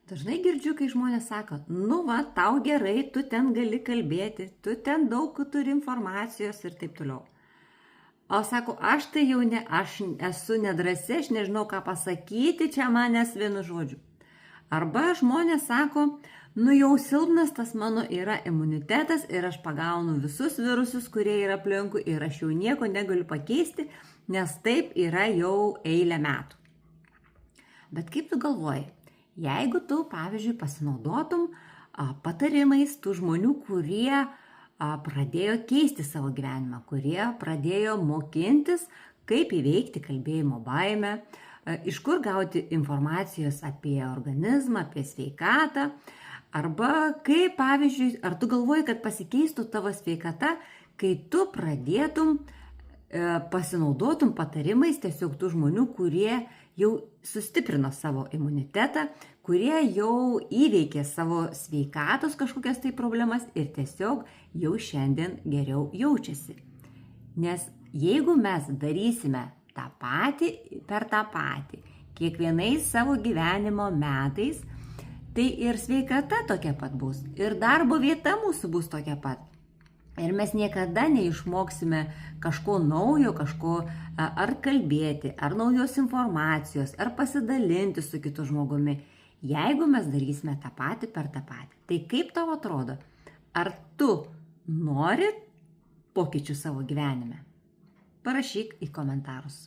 Dažnai girdžiu, kai žmonės sako, nu va, tau gerai, tu ten gali kalbėti, tu ten daug turi informacijos ir taip toliau. O sako, aš tai jau ne, aš esu nedrasi, aš nežinau, ką pasakyti, čia manęs vienu žodžiu. Arba žmonės sako, nu jau silpnas tas mano yra imunitetas ir aš pagaunu visus virusus, kurie yra aplinkui ir aš jau nieko negaliu pakeisti, nes taip yra jau eilę metų. Bet kaip tu galvoji, jeigu tu, pavyzdžiui, pasinaudotum patarimais tų žmonių, kurie pradėjo keisti savo gyvenimą, kurie pradėjo mokintis, kaip įveikti kalbėjimo baimę, iš kur gauti informacijos apie organizmą, apie sveikatą, arba kaip, pavyzdžiui, ar tu galvoji, kad pasikeistų tavo sveikata, kai tu pradėtum pasinaudotum patarimais tiesiog tų žmonių, kurie jau sustiprino savo imunitetą, kurie jau įveikė savo sveikatos kažkokias tai problemas ir tiesiog jau šiandien geriau jaučiasi. Nes jeigu mes darysime tą patį per tą patį, kiekvienais savo gyvenimo metais, tai ir sveikata tokia pat bus, ir darbo vieta mūsų bus tokia pat. Ir mes niekada neišmoksime kažko naujo, kažko ar kalbėti, ar naujos informacijos, ar pasidalinti su kitu žmogumi, jeigu mes darysime tą patį per tą patį. Tai kaip tau atrodo, ar tu nori pokyčių savo gyvenime? Parašyk į komentarus.